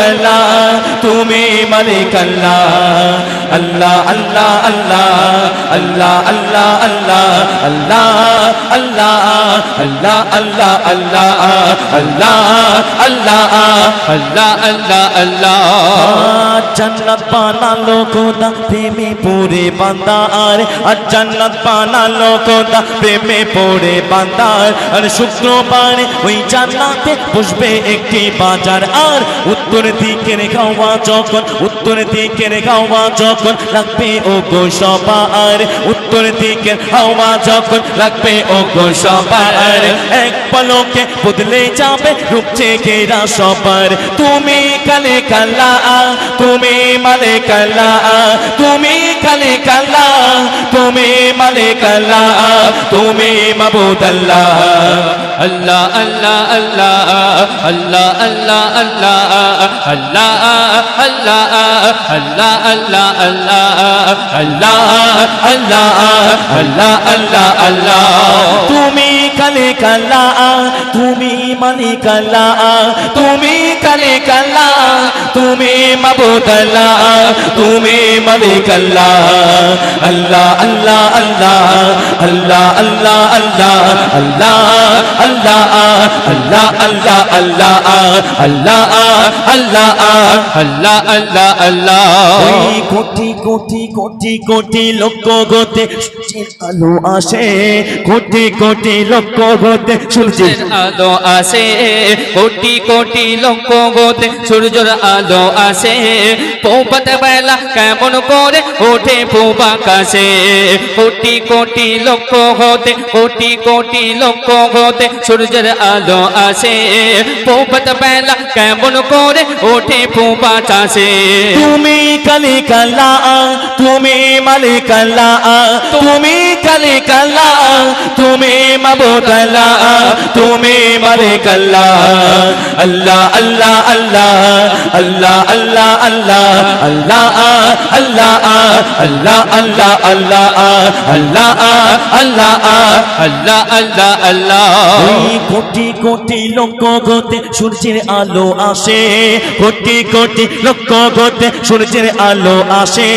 আল্লাহ তুমি মালিক আল্লাহ আল্লাহ আল্লাহ আল্লাহ আল্লাহ আল্লাহ আল্লাহ আল্লাহ আল্লাহ আল্লাহ আল্লাহ আল্লাহ আল্লাহ আল্লাহ আল্লাহ আল্লাহ জান্নাত বানালো খোদা প্রেমে পড়ে বান্দা আর জান্নাত বানালো খোদা প্রেমে পড়ে বান্দা আর শুক্রবারে ওই জান্নাতে বসবে একটি বাজার আর উত্তর দিকের গাওয়া যখন লাগবে ও গো সবার উত্তর দিকের হাওয়া যখন লাগবে ও গো সবার এক পলকে বদলে যাবে রূপ চেহারা সবার তুমি খালিক আল্লাহ তুমি মালিক আল্লাহ তুমি খালিক আল্লাহ তুমি মালিক আল্লাহ তুমি মাবুদ আল্লাহ আল্লাহ আল্লাহ আল্লাহ আল্লাহ আল্লাহ আল্লাহ আল্লাহ আল্লাহ আল্লাহ আল্লাহ আল্লাহ আল্লাহ আল্লাহ আল্লাহ আল্লাহ তুমি খালিক আল্লাহ তুমি মালিক আল্লাহ তুমি খালিক আল্লাহ তুমি মাবুদ আল্লাহ তুমি মালিক আল্লাহ আল্লাহ আল্লাহ আল্লাহ আল্লাহ আল্লাহ আল্লাহ আল্লাহ আল্লাহ আল্লাহ আল্লাহ আল্লাহ আল্লাহ আল্লাহ আল্লাহ আল্লাহ কোটি কোটি কোটি কোটি লক্ষ গতে সূর্যের আলো আসে কোটি কোটি লক্ষ গতে সূর্যের আলো আসে কোটি কোটি লক্ষ গতে সূর্যের আলো আসে প্রভাত বেলা কেমন করে ওঠে পূব আকাশে কোটি কোটি লক্ষ হতে কোটি কোটি লক্ষ হতে সূর্যের আলো আসে প্রভাত বেলা কেমন করে ওঠে পূব আকাশে তুমি খালিক আল্লাহ তুমি মালিক আল্লাহ তুমি খালিক আল্লাহ তুমি মাবুদ আল্লাহ তুমি মালিক আল্লাহ আল্লাহ আল্লাহ আল্লাহ আল্লাহ আল্লাহ আল্লাহ আল্লাহ আল্লাহ আল্লাহ আল্লাহ আল্লাহ আল্লাহ আল্লাহ আল্লাহ আল্লাহ কোটি কোটি লক্ষ গতে সূর্যের আলো আসে কোটি কোটি লক্ষ গতে সূর্যের আলো আসে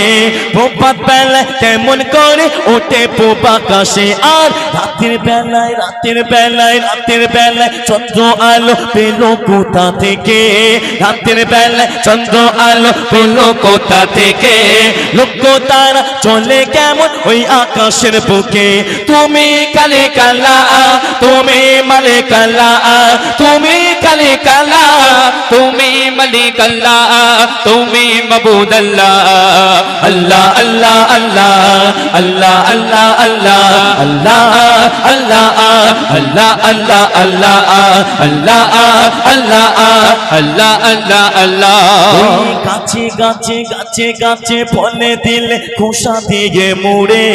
প্রভাত বেলায় কেমন করে ওঠে পূব আকাশে আর রাতের বেলায় চন্দ্র আলো পেল কোথা থেকে রাতের বেলায় চন্দ্র আলো পেল কোথা থেকে লক্ষ তারা চলে কেমন ওই আকাশের বুকে তুমি খালিক আল্লাহ তুমি মালিক আল্লাহ তুমি খালিক আল্লাহ তুমি মালিক আল্লাহ তুমি মাবুদ আল্লাহ আল্লাহ আল্লাহ আল্লাহ আল্লাহ আল্লাহ আল্লাহ আল্লাহ আল্লাহ আল্লাহ আল্লাহ আল্লাহ আল্লাহ আল্লাহ আল্লাহ আল্লাহ গাছে গাছে গাছে গাছে ফলে দিলে খোসা দিয়ে মুড়ে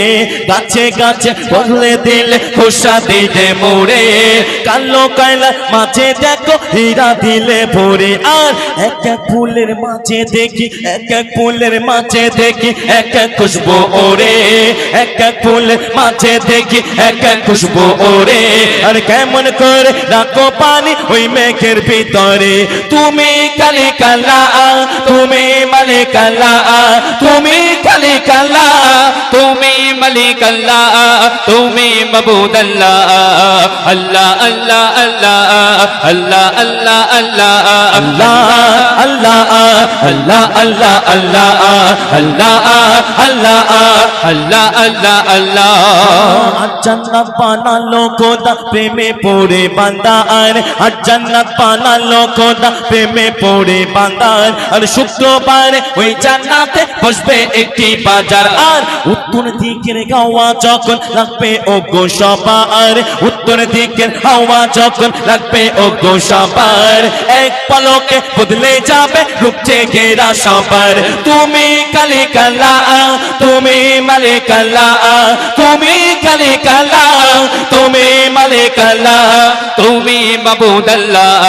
গাছে গাছে ফলে দিলে খোসা দিয়ে মুড়ে কালো কয়লা মাঝে দেখো হীরা দিলে ভরে আর এক এক ফুলের মাঝে দেখি এক এক ফুলের মাঝে দেখি এক এক খুশবু ওরে এক এক ফুলের মাঝে দেখি এক এক খুশবু ওরে আর কেমন করে রাখো পানি ওই মেঘের ভিতরে তুমি খালিক আল্লাহ তুমি মালিক আল্লাহ তুমি খালিক আল্লাহ তুমি মালিক আল্লাহ তুমি মাবুদ আল্লাহ আল্লাহ আল্লাহ আল্লাহ আল্লাহ আল্লাহ আল্লাহ আল্লাহ আল্লাহ আল্লাহ আল্লাহ আল্লাহ আল্লাহ আল্লাহ আল্লাহ আল্লাহ জান্নাত বানালো খোদা প্রেমে পড়ে বান্দা আর জান্নাত বানালো খোদা প্রেমে পড়ে বান্দা আর শুক্রবারে ওই জান্নাতে বসবে একটি বাজার আর উত্তর দিকের গাওয়া যখন লাগবে ও গো সবার উত্তর দিকের হাওয়া যখন লাগবে ও গো সবার এক পলকে বদলে যাবে রূপ চেহারা সবার তুমি খালিক আল্লাহ তুমি মালিক আল্লাহ তুমি খালিক আল্লাহ, তুমি মালিক আল্লাহ, তুমি মাবুদ আল্লাহ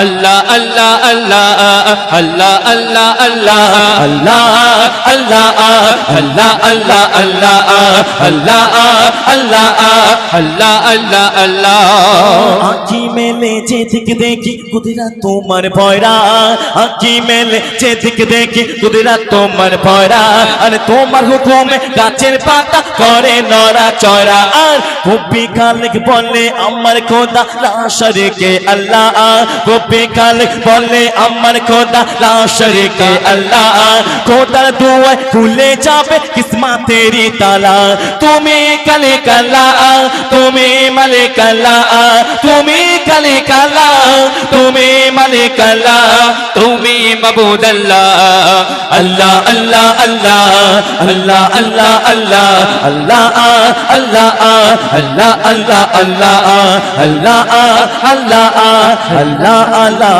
আল্লাহ আল্লাহ আল্লাহ আল্লাহ আল্লাহ আল্লাহ আল্লাহ আল্লাহ আল্লাহ আল্লাহ আল্লাহ আল্লাহ আল্লাহ আল্লাহ আল্লাহ আল্লাহ আঁখি মেলে যেদিকে দেখি কুদরত তোমার ভয়রা, আঁখি মেলে যেদিকে দেখি কুদরত তোমার ভয়রা, আর তোমার হুকুমে গাছের পাতা করে নড়া চড়া, আর কবি খালিক বলে আমার খোদা লা শারীকে আল্লাহ, কবি খালিক বলে আমার খোদা লা শারীকে আল্লাহ, খোদার দুয়ায় খুলে যাবে কিসমতেরি তালা, তুমি খালিক আল্লাহ, তুমি মালিক আল্লাহ, তুমি খালিক আল্লাহ, তুমি মালিক আল্লাহ, তুমি মাবুদ আল্লাহ আল্লাহ আল্লাহ আল্লাহ আল্লাহ আল্লাহ আল্লাহ আল্লাহ আল্লাহ আল্লাহ আল্লাহ আল্লাহ আল্লাহ আল্লাহ আল্লাহ আল্লাহ